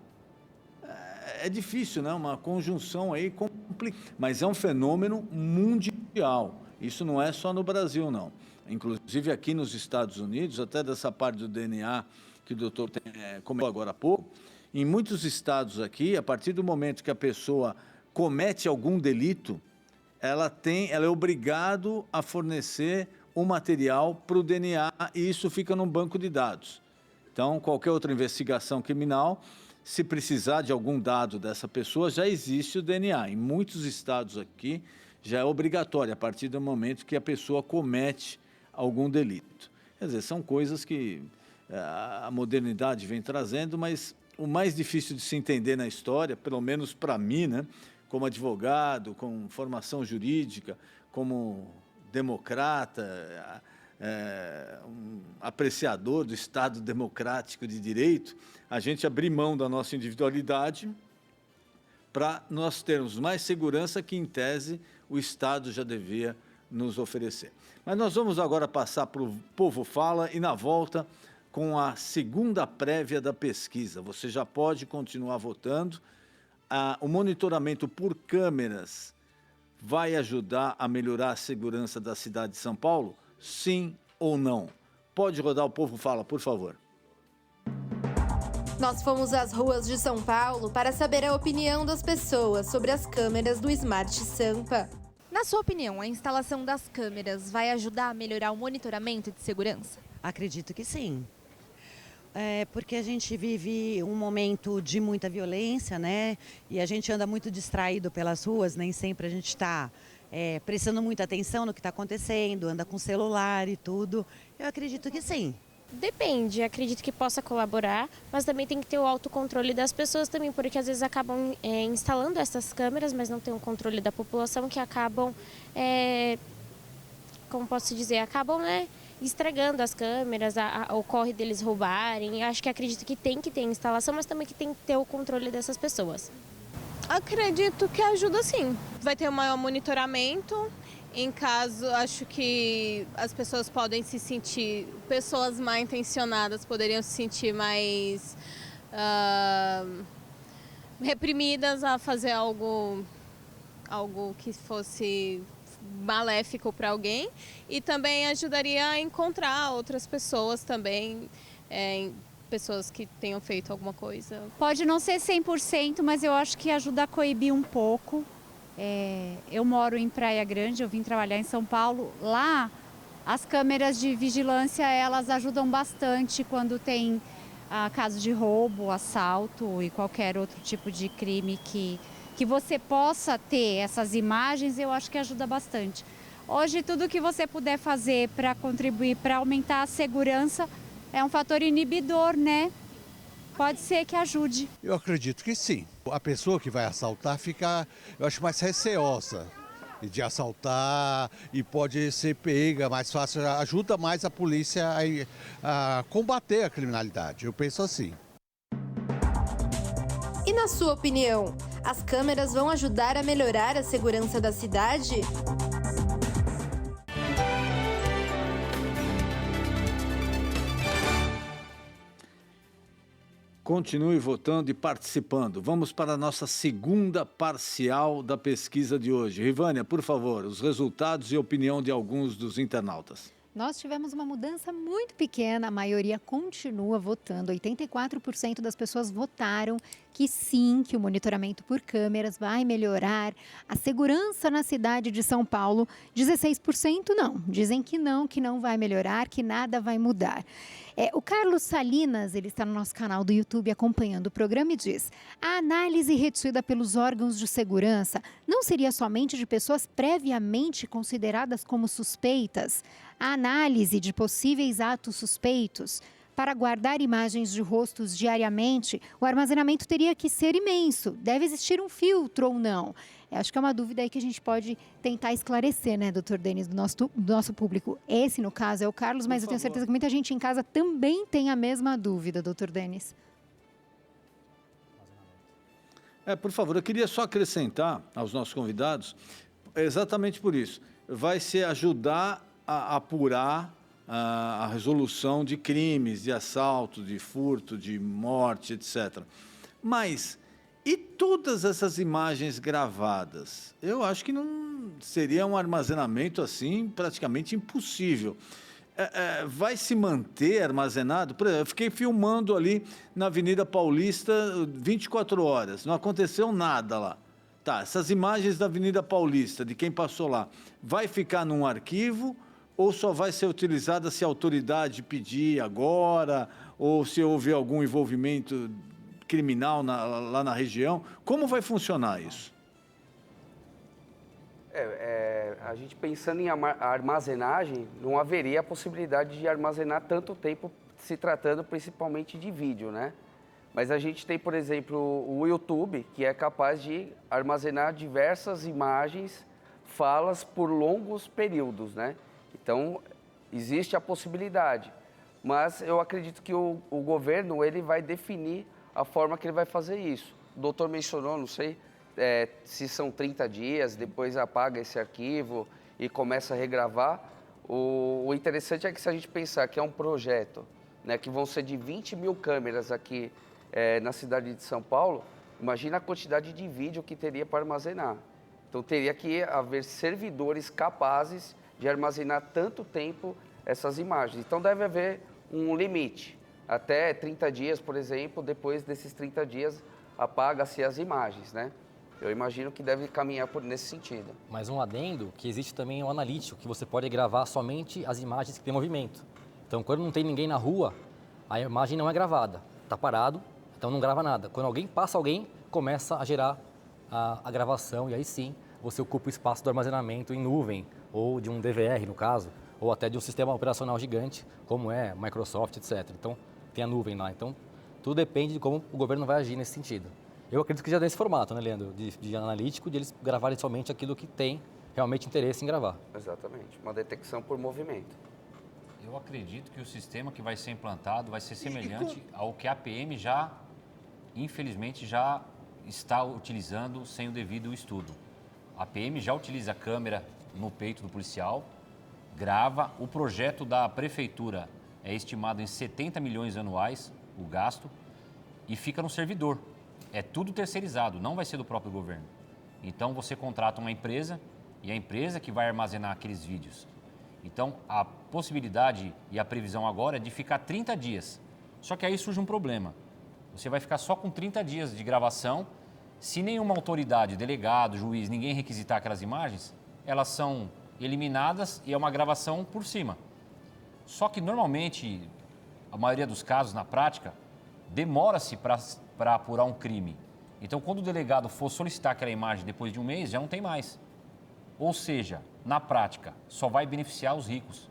É difícil, né? Uma conjunção aí complicada, mas é um fenômeno mundial. Isso não é só no Brasil, não. Inclusive aqui nos Estados Unidos, até dessa parte do DNA que o doutor comentou agora há pouco, em muitos estados aqui, a partir do momento que a pessoa comete algum delito, ela é obrigado a fornecer um material para o DNA e isso fica num banco de dados. Então, qualquer outra investigação criminal, se precisar de algum dado dessa pessoa, já existe o DNA. Em muitos estados aqui, já é obrigatório, a partir do momento que a pessoa comete algum delito. Quer dizer, são coisas que a modernidade vem trazendo, mas o mais difícil de se entender na história, pelo menos para mim, né, como advogado, com formação jurídica, como democrata, um apreciador do Estado democrático de direito, a gente abrir mão da nossa individualidade para nós termos mais segurança que, em tese, o Estado já devia nos oferecer. Mas nós vamos agora passar para o Povo Fala e, na volta, com a segunda prévia da pesquisa. Você já pode continuar votando. O monitoramento por câmeras vai ajudar a melhorar a segurança da cidade de São Paulo? Sim ou não? Pode rodar o Povo Fala, por favor. Nós fomos às ruas de São Paulo para saber a opinião das pessoas sobre as câmeras do Smart Sampa. Na sua opinião, a instalação das câmeras vai ajudar a melhorar o monitoramento de segurança? Acredito que sim. Porque a gente vive um momento de muita violência, né? E a gente anda muito distraído pelas ruas, nem sempre a gente está prestando muita atenção no que está acontecendo, anda com celular e tudo. Eu acredito que sim. Depende, acredito que possa colaborar, mas também tem que ter o autocontrole das pessoas também, porque às vezes acabam instalando essas câmeras, mas não tem um controle da população, que acabam, como posso dizer, acabam, estragando as câmeras, ocorre deles roubarem. Acho que acredito que tem que ter instalação, mas também que tem que ter o controle dessas pessoas. Acredito que ajuda sim. Vai ter um maior monitoramento. Em caso, acho que as pessoas podem se sentir, pessoas mal intencionadas poderiam se sentir mais reprimidas a fazer algo que fosse maléfico para alguém, e também ajudaria a encontrar outras pessoas também, pessoas que tenham feito alguma coisa. Pode não ser 100%, mas eu acho que ajuda a coibir um pouco. Eu moro em Praia Grande, eu vim trabalhar em São Paulo. Lá, as câmeras de vigilância, elas ajudam bastante quando tem caso de roubo, assalto e qualquer outro tipo de crime que você possa ter essas imagens, eu acho que ajuda bastante. Hoje, tudo que você puder fazer para contribuir, para aumentar a segurança, é um fator inibidor, né? Pode ser que ajude. Eu acredito que sim. A pessoa que vai assaltar fica, eu acho, mais receosa de assaltar e pode ser pega mais fácil. Ajuda mais a polícia a combater a criminalidade. Eu penso assim. E na sua opinião, as câmeras vão ajudar a melhorar a segurança da cidade? Continue votando e participando. Vamos para a nossa segunda parcial da pesquisa de hoje. Rivânia, por favor, os resultados e opinião de alguns dos internautas. Nós tivemos uma mudança muito pequena, a maioria continua votando. 84% das pessoas votaram que sim, que o monitoramento por câmeras vai melhorar a segurança na cidade de São Paulo. 16% não, dizem que não vai melhorar, que nada vai mudar. O Carlos Salinas, ele está no nosso canal do YouTube acompanhando o programa e diz: a análise retida pelos órgãos de segurança não seria somente de pessoas previamente consideradas como suspeitas? A análise de possíveis atos suspeitos para guardar imagens de rostos diariamente, o armazenamento teria que ser imenso. Deve existir um filtro ou não? Acho que é uma dúvida aí que a gente pode tentar esclarecer, né, doutor Denis, do nosso público. Esse, no caso, é o Carlos, mas eu tenho certeza que muita gente em casa também tem a mesma dúvida, doutor Denis. Por favor, eu queria só acrescentar aos nossos convidados, exatamente por isso, vai ser ajudar a apurar a resolução de crimes, de assalto, de furto, de morte, etc. Mas, e todas essas imagens gravadas? Eu acho que não seria um armazenamento assim praticamente impossível. Vai se manter armazenado? Por exemplo, eu fiquei filmando ali na Avenida Paulista 24 horas, não aconteceu nada lá. Tá, essas imagens da Avenida Paulista, de quem passou lá, vai ficar num arquivo ou só vai ser utilizada se a autoridade pedir agora, ou se houver algum envolvimento criminal lá na região? Como vai funcionar isso? A gente pensando em armazenagem, não haveria a possibilidade de armazenar tanto tempo, se tratando principalmente de vídeo, né? Mas a gente tem, por exemplo, o YouTube, que é capaz de armazenar diversas imagens, falas por longos períodos, né? Então, existe a possibilidade, mas eu acredito que o governo ele vai definir a forma que ele vai fazer isso. O doutor mencionou, não sei se são 30 dias, depois apaga esse arquivo e começa a regravar. O interessante é que se a gente pensar que é um projeto, né, que vão ser de 20 mil câmeras aqui na cidade de São Paulo, imagina a quantidade de vídeo que teria para armazenar. Então, teria que haver servidores capazes de armazenar tanto tempo essas imagens. Então, deve haver um limite. Até 30 dias, por exemplo, depois desses 30 dias, apaga-se as imagens, né? Eu imagino que deve caminhar nesse sentido. Mas um adendo, que existe também o analítico, que você pode gravar somente as imagens que têm movimento. Então, quando não tem ninguém na rua, a imagem não é gravada. Está parado, então não grava nada. Quando passa alguém, começa a gerar a gravação e aí sim você ocupa o espaço do armazenamento em nuvem, ou de um DVR, no caso, ou até de um sistema operacional gigante, como é Microsoft, etc. Então, tem a nuvem lá. Então, tudo depende de como o governo vai agir nesse sentido. Eu acredito que já nesse formato, né, Leandro? De analítico, de eles gravarem somente aquilo que tem realmente interesse em gravar. Exatamente, uma detecção por movimento. Eu acredito que o sistema que vai ser implantado vai ser semelhante ao que a PM já, infelizmente, já está utilizando sem o devido estudo. A PM já utiliza a câmera no peito do policial, grava. O projeto da prefeitura é estimado em 70 milhões anuais, o gasto, e fica no servidor. É tudo terceirizado, não vai ser do próprio governo. Então, você contrata uma empresa e é a empresa que vai armazenar aqueles vídeos. Então, a possibilidade e a previsão agora é de ficar 30 dias. Só que aí surge um problema. Você vai ficar só com 30 dias de gravação. Se nenhuma autoridade, delegado, juiz, ninguém requisitar aquelas imagens, elas são eliminadas e é uma gravação por cima. Só que, normalmente, a maioria dos casos, na prática, demora-se para apurar um crime. Então, quando o delegado for solicitar aquela imagem depois de um mês, já não tem mais. Ou seja, na prática, só vai beneficiar os ricos.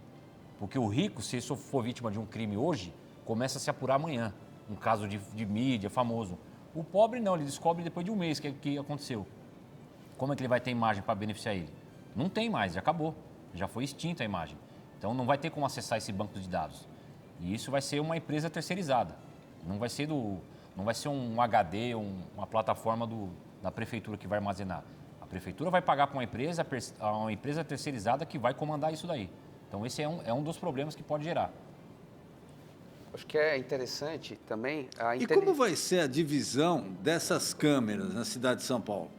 Porque o rico, se ele for vítima de um crime hoje, começa a se apurar amanhã. Um caso de mídia famoso. O pobre não, ele descobre depois de um mês que aconteceu. Como é que ele vai ter imagem para beneficiar ele? Não tem mais, já acabou. Já foi extinta a imagem. Então, não vai ter como acessar esse banco de dados. E isso vai ser uma empresa terceirizada. Não vai ser um HD, uma plataforma da prefeitura que vai armazenar. A prefeitura vai pagar para uma empresa terceirizada que vai comandar isso daí. Então, esse é um dos problemas que pode gerar. Acho que é interessante também... E como vai ser a divisão dessas câmeras na cidade de São Paulo?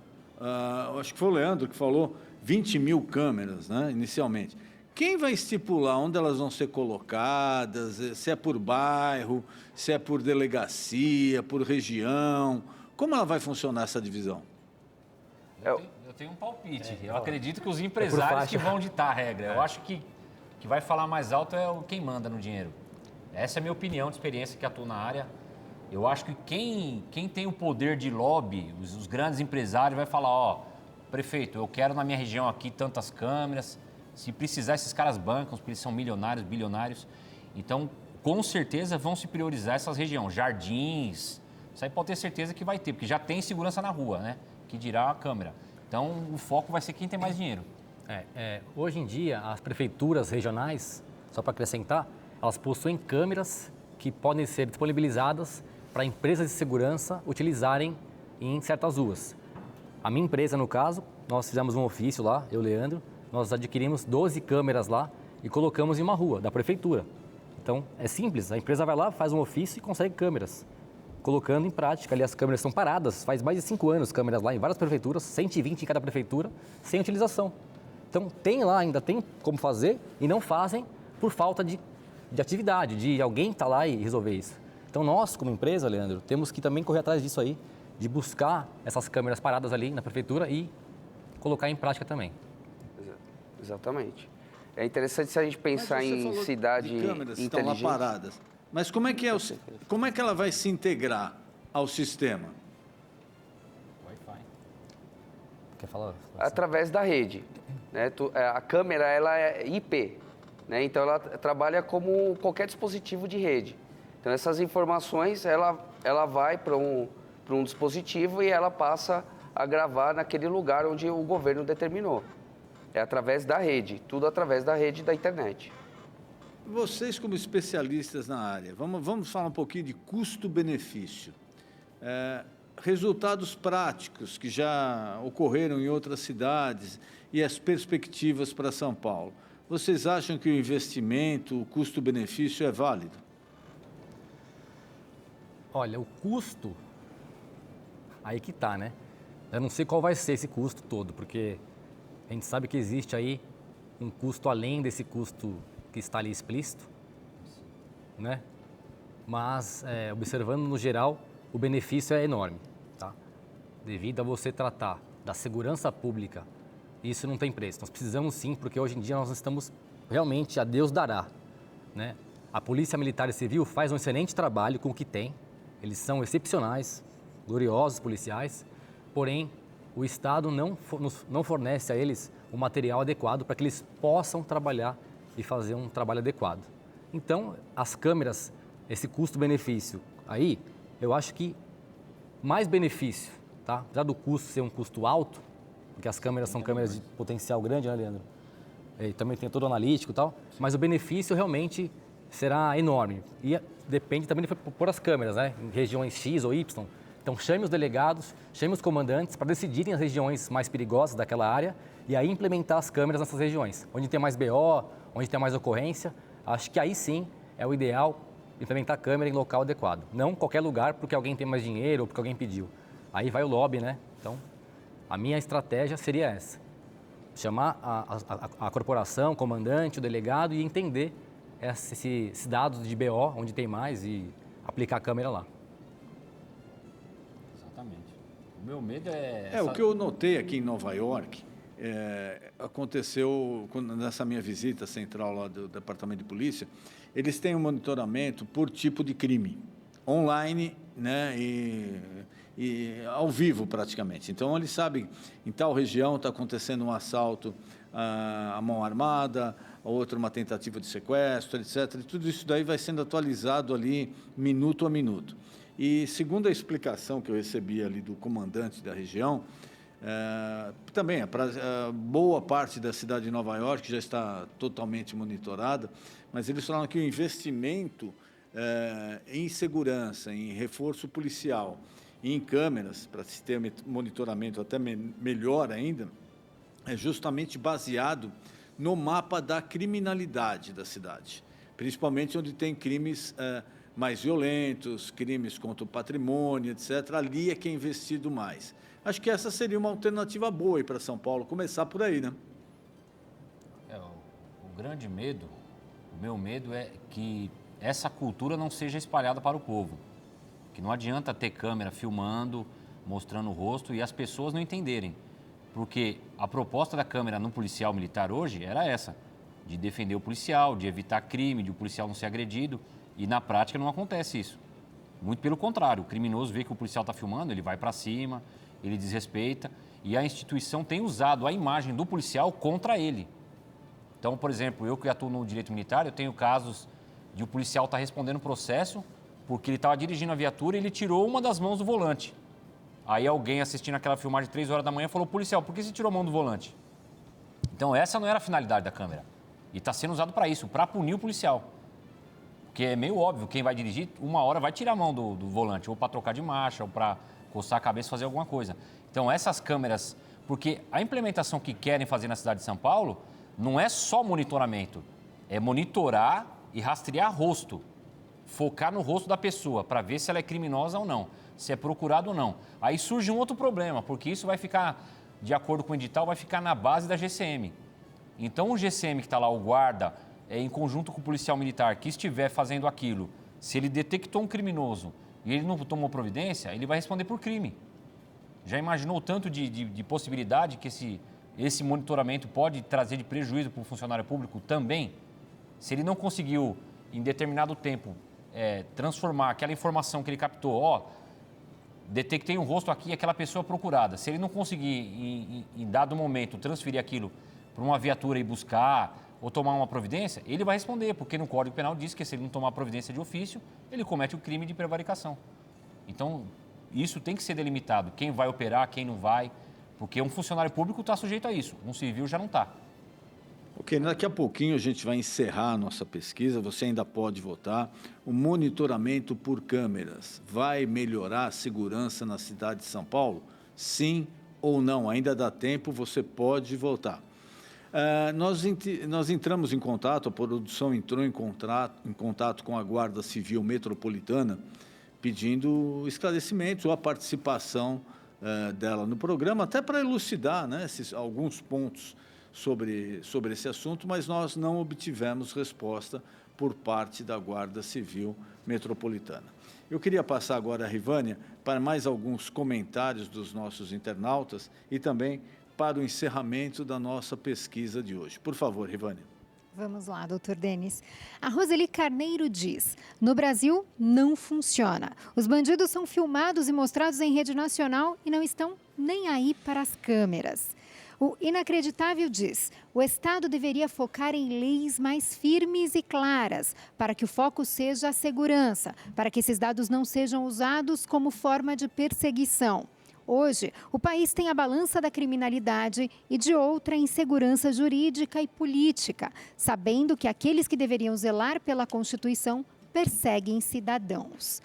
Acho que foi o Leandro que falou 20 mil câmeras, né, inicialmente. Quem vai estipular onde elas vão ser colocadas, se é por bairro, se é por delegacia, por região? Como ela vai funcionar essa divisão? Eu tenho um palpite. Eu acredito que os empresários que vão ditar a regra. Eu acho que vai falar mais alto é quem manda no dinheiro. Essa é a minha opinião de experiência que atuo na área. Eu acho que quem tem o poder de lobby, os grandes empresários, vai falar, prefeito, eu quero na minha região aqui tantas câmeras. Se precisar, esses caras bancam, porque eles são milionários, bilionários. Então, com certeza, vão se priorizar essas regiões. Jardins, isso aí pode ter certeza que vai ter, porque já tem segurança na rua, né? Que dirá a câmera. Então, o foco vai ser quem tem mais dinheiro. Hoje em dia, as prefeituras regionais, só para acrescentar, elas possuem câmeras que podem ser disponibilizadas para empresas de segurança utilizarem em certas ruas. A minha empresa, no caso, nós fizemos um ofício lá, eu, Leandro, nós adquirimos 12 câmeras lá e colocamos em uma rua da prefeitura. Então, é simples, a empresa vai lá, faz um ofício e consegue câmeras, colocando em prática. Ali as câmeras são paradas, faz mais de 5 anos câmeras lá em várias prefeituras, 120 em cada prefeitura, sem utilização. Então, ainda tem como fazer e não fazem por falta de atividade, de alguém estar lá e resolver isso. Então, nós, como empresa, Leandro, temos que também correr atrás disso aí, de buscar essas câmeras paradas ali na prefeitura e colocar em prática também. Exatamente. É interessante se a gente pensar em cidade inteligente. Câmeras estão lá paradas. Mas como é que ela vai se integrar ao sistema? Wi-Fi. Quer falar? Através da rede. Né? A câmera ela é IP, né? Então ela trabalha como qualquer dispositivo de rede. Então essas informações ela vai para um dispositivo e ela passa a gravar naquele lugar onde o governo determinou. É através da rede, tudo através da rede da internet. Vocês, como especialistas na área, vamos falar um pouquinho de custo-benefício. Resultados práticos que já ocorreram em outras cidades e as perspectivas para São Paulo. Vocês acham que o investimento, o custo-benefício é válido? Olha, o custo, aí que está, né? Eu não sei qual vai ser esse custo todo, porque a gente sabe que existe aí um custo além desse custo que está ali explícito, né? Mas, observando no geral, o benefício é enorme, tá? devido a você tratar da segurança pública, isso não tem preço. Nós precisamos sim, porque hoje em dia nós estamos realmente a Deus dará, né? A Polícia Militar e Civil faz um excelente trabalho com o que tem, eles são excepcionais, gloriosos policiais, porém o Estado não fornece a eles o material adequado para que eles possam trabalhar e fazer um trabalho adequado. Então, as câmeras, esse custo-benefício aí, eu acho que mais benefício, tá? Apesar do custo ser um custo alto, porque as câmeras são câmeras de potencial grande, né, Leandro? E também tem todo o analítico e tal, mas o benefício realmente será enorme. E depende também de pôr as câmeras, né? Em regiões X ou Y. Então, chame os delegados, chame os comandantes para decidirem as regiões mais perigosas daquela área e aí implementar as câmeras nessas regiões. Onde tem mais BO, onde tem mais ocorrência, acho que aí sim é o ideal implementar a câmera em local adequado. Não em qualquer lugar porque alguém tem mais dinheiro ou porque alguém pediu. Aí vai o lobby, né? Então, a minha estratégia seria essa. Chamar a corporação, o comandante, o delegado e entender esses dados de BO, onde tem mais, e aplicar a câmera lá. Exatamente. O meu medo é... O que eu notei aqui em Nova York, aconteceu nessa minha visita central lá do Departamento de Polícia, eles têm um monitoramento por tipo de crime, online, né, e ao vivo praticamente. Então, eles sabem, em tal região está acontecendo um assalto à mão armada, outra uma tentativa de sequestro, etc. E tudo isso daí vai sendo atualizado ali minuto a minuto. E segundo a explicação que eu recebi ali do comandante da região, também boa parte da cidade de Nova York já está totalmente monitorada, mas eles falaram que o investimento em segurança, em reforço policial, em câmeras, para se ter monitoramento até melhor ainda, é justamente baseado no mapa da criminalidade da cidade, principalmente onde tem crimes mais violentos, crimes contra o patrimônio, etc. Ali é que é investido mais. Acho que essa seria uma alternativa boa para São Paulo, começar por aí, né? O grande medo, o meu medo é que essa cultura não seja espalhada para o povo. Que não adianta ter câmera filmando, mostrando o rosto e as pessoas não entenderem. Porque a proposta da câmera no policial militar hoje era essa, de defender o policial, de evitar crime, de o policial não ser agredido, e na prática não acontece isso. Muito pelo contrário, o criminoso vê que o policial está filmando, ele vai para cima, ele desrespeita, e a instituição tem usado a imagem do policial contra ele. Então, por exemplo, eu que atuo no direito militar, eu tenho casos de o policial estar respondendo processo porque ele estava dirigindo a viatura e ele tirou uma das mãos do volante. Aí alguém assistindo aquela filmagem de 3 horas da manhã falou, policial, por que você tirou a mão do volante? Então essa não era a finalidade da câmera. E está sendo usado para isso, para punir o policial. Porque é meio óbvio, quem vai dirigir, uma hora vai tirar a mão do volante, ou para trocar de marcha, ou para coçar a cabeça e fazer alguma coisa. Então essas câmeras, porque a implementação que querem fazer na cidade de São Paulo não é só monitoramento, é monitorar e rastrear rosto. Focar no rosto da pessoa, para ver se ela é criminosa ou não, se é procurado ou não. Aí surge um outro problema, porque isso vai ficar, de acordo com o edital, vai ficar na base da GCM. Então, o GCM que está lá, o guarda, em conjunto com o policial militar, que estiver fazendo aquilo, se ele detectou um criminoso e ele não tomou providência, ele vai responder por crime. Já imaginou o tanto de possibilidade que esse monitoramento pode trazer de prejuízo para o funcionário público também? Se ele não conseguiu, em determinado tempo, transformar aquela informação que ele captou, detectei um rosto aqui, aquela pessoa procurada. Se ele não conseguir, em dado momento, transferir aquilo para uma viatura e buscar ou tomar uma providência, ele vai responder, porque no Código Penal diz que se ele não tomar providência de ofício, ele comete o crime de prevaricação. Então, isso tem que ser delimitado. Quem vai operar, quem não vai, porque um funcionário público está sujeito a isso, um civil já não está. Ok, daqui a pouquinho a gente vai encerrar a nossa pesquisa, você ainda pode votar. O monitoramento por câmeras vai melhorar a segurança na cidade de São Paulo? Sim ou não? Ainda dá tempo, você pode votar. Nós entramos em contato, a produção entrou em contato com a Guarda Civil Metropolitana, pedindo esclarecimentos ou a participação dela no programa, até para elucidar, né, alguns pontos sobre esse assunto, mas nós não obtivemos resposta por parte da Guarda Civil Metropolitana. Eu queria passar agora a Rivânia para mais alguns comentários dos nossos internautas e também para o encerramento da nossa pesquisa de hoje. Por favor, Rivânia. Vamos lá, doutor Denis. A Roseli Carneiro diz: no Brasil não funciona. Os bandidos são filmados e mostrados em rede nacional e não estão nem aí para as câmeras. O Inacreditável diz: o Estado deveria focar em leis mais firmes e claras, para que o foco seja a segurança, para que esses dados não sejam usados como forma de perseguição. Hoje, o país tem a balança da criminalidade e de outra insegurança jurídica e política, sabendo que aqueles que deveriam zelar pela Constituição perseguem cidadãos.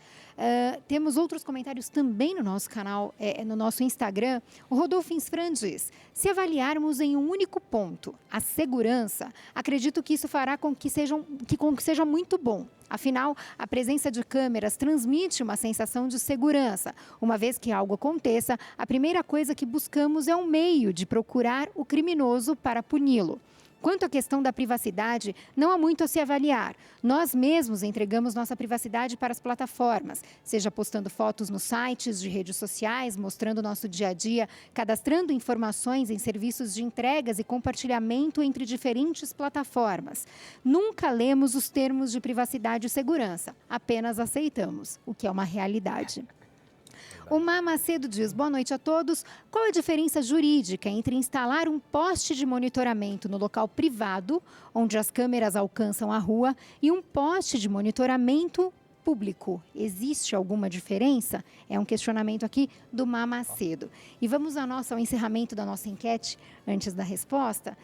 Temos outros comentários também no nosso canal, no nosso Instagram. O Rodolfo Insfran diz: se avaliarmos em um único ponto a segurança, acredito que isso fará com que seja muito bom. Afinal, a presença de câmeras transmite uma sensação de segurança. Uma vez que algo aconteça, a primeira coisa que buscamos é um meio de procurar o criminoso para puni-lo. Quanto à questão da privacidade, não há muito a se avaliar. Nós mesmos entregamos nossa privacidade para as plataformas, seja postando fotos nos sites de redes sociais, mostrando nosso dia a dia, cadastrando informações em serviços de entregas e compartilhamento entre diferentes plataformas. Nunca lemos os termos de privacidade e segurança, apenas aceitamos, o que é uma realidade. O Má Macedo diz: boa noite a todos. Qual a diferença jurídica entre instalar um poste de monitoramento no local privado, onde as câmeras alcançam a rua, e um poste de monitoramento público? Existe alguma diferença? É um questionamento aqui do Má Macedo. E vamos ao encerramento da nossa enquete, antes da resposta.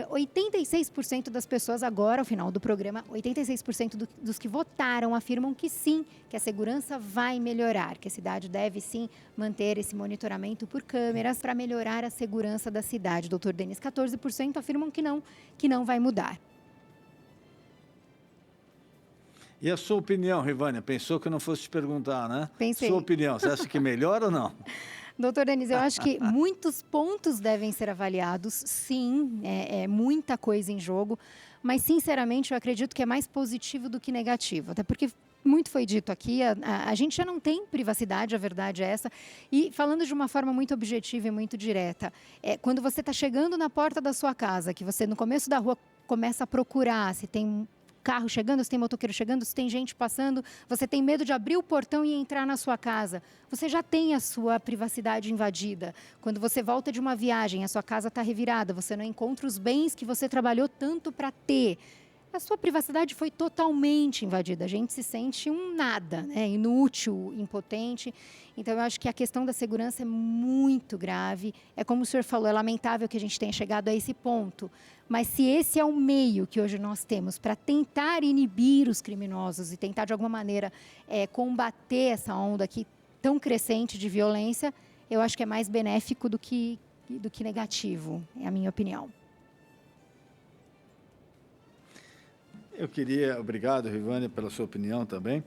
86% das pessoas agora, ao final do programa, 86% dos que votaram afirmam que sim, que a segurança vai melhorar, que a cidade deve sim manter esse monitoramento por câmeras para melhorar a segurança da cidade. Doutor Denis, 14% afirmam que não vai mudar. E a sua opinião, Rivânia? Pensou que eu não fosse te perguntar, né? Pensei. Sua opinião, você acha que melhora ou não? Doutor Denis, eu acho que muitos pontos devem ser avaliados, sim, é muita coisa em jogo, mas sinceramente eu acredito que é mais positivo do que negativo, até porque muito foi dito aqui, a gente já não tem privacidade, a verdade é essa, e falando de uma forma muito objetiva e muito direta, quando você está chegando na porta da sua casa, que você no começo da rua começa a procurar se tem carro chegando, se tem motoqueiro chegando, se tem gente passando, você tem medo de abrir o portão e entrar na sua casa. Você já tem a sua privacidade invadida. Quando você volta de uma viagem, a sua casa está revirada, você não encontra os bens que você trabalhou tanto para ter. A sua privacidade foi totalmente invadida. A gente se sente um nada, né? Inútil, impotente. Então, eu acho que a questão da segurança é muito grave. É como o senhor falou, é lamentável que a gente tenha chegado a esse ponto. Mas se esse é o meio que hoje nós temos para tentar inibir os criminosos e tentar, de alguma maneira, combater essa onda aqui tão crescente de violência, eu acho que é mais benéfico do que negativo, é a minha opinião. Obrigado, Rivânia, pela sua opinião também.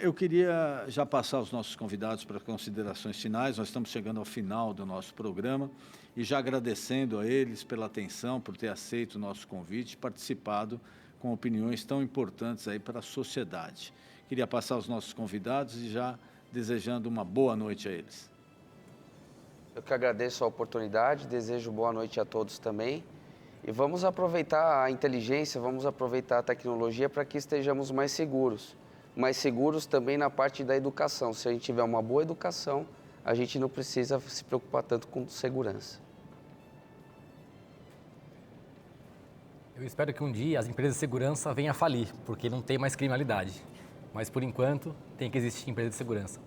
Eu queria já passar os nossos convidados para considerações finais. Nós estamos chegando ao final do nosso programa e já agradecendo a eles pela atenção, por ter aceito o nosso convite, participado com opiniões tão importantes aí para a sociedade. Queria passar os nossos convidados e já desejando uma boa noite a eles. Eu que agradeço a oportunidade, desejo boa noite a todos também. E vamos aproveitar a inteligência, vamos aproveitar a tecnologia para que estejamos mais seguros. Mais seguros também na parte da educação. Se a gente tiver uma boa educação, a gente não precisa se preocupar tanto com segurança. Eu espero que um dia as empresas de segurança venham a falir, porque não tem mais criminalidade. Mas, por enquanto, tem que existir empresa de segurança.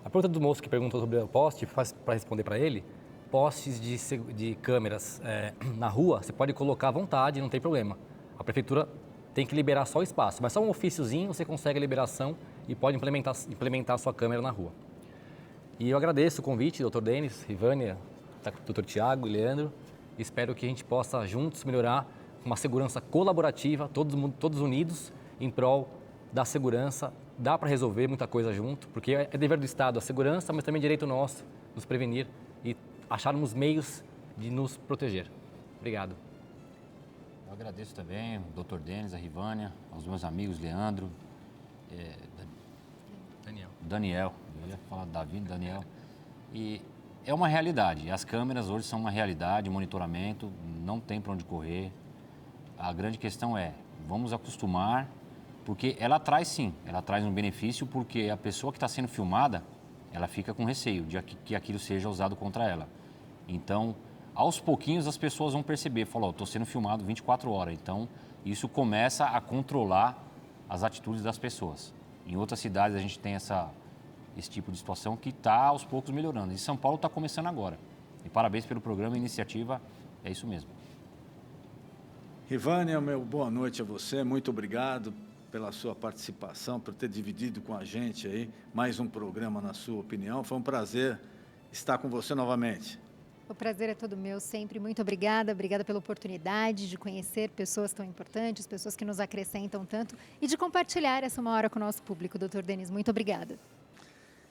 A pergunta do moço que perguntou sobre o poste, para responder para ele, postes de câmeras na rua, você pode colocar à vontade, não tem problema. A prefeitura tem que liberar só o espaço, mas só um ofíciozinho você consegue a liberação e pode implementar a sua câmera na rua. E eu agradeço o convite, doutor Denis, Rivânia, doutor Tiago e Leandro. Espero que a gente possa juntos melhorar uma segurança colaborativa, todos unidos em prol da segurança. Dá para resolver muita coisa junto, porque é dever do Estado a segurança, mas também direito nosso nos prevenir e acharmos meios de nos proteger. Obrigado. Eu agradeço também, o Dr. Denis, a Rivânia, aos meus amigos Leandro, Daniel, eu ia falar Davi, Daniel. E é uma realidade, as câmeras hoje são uma realidade, monitoramento, não tem para onde correr. A grande questão é, vamos acostumar, porque ela traz sim, ela traz um benefício, porque a pessoa que está sendo filmada, ela fica com receio de que aquilo seja usado contra ela. Então, aos pouquinhos as pessoas vão perceber, falam, estou sendo filmado 24 horas, então isso começa a controlar as atitudes das pessoas. Em outras cidades a gente tem esse tipo de situação que está aos poucos melhorando. Em São Paulo está começando agora. E parabéns pelo programa e iniciativa, é isso mesmo. Rivânia, meu boa noite a você, muito obrigado pela sua participação, por ter dividido com a gente aí mais um programa Na Sua Opinião. Foi um prazer estar com você novamente. O prazer é todo meu, sempre. Muito obrigada. Obrigada pela oportunidade de conhecer pessoas tão importantes, pessoas que nos acrescentam tanto e de compartilhar essa uma hora com o nosso público. Dr. Denis, muito obrigada.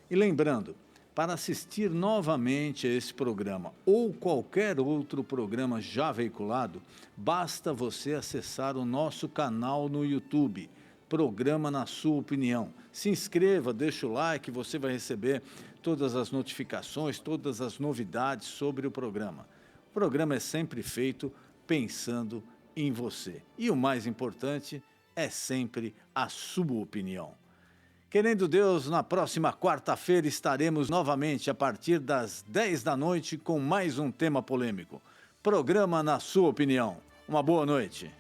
E lembrando, para assistir novamente a esse programa ou qualquer outro programa já veiculado, basta você acessar o nosso canal no YouTube, Programa Na Sua Opinião. Se inscreva, deixa o like, você vai receber todas as notificações, todas as novidades sobre o programa. O programa é sempre feito pensando em você. E o mais importante é sempre a sua opinião. Querendo Deus, na próxima quarta-feira estaremos novamente a partir das 10 da noite com mais um tema polêmico. Programa Na Sua Opinião. Uma boa noite.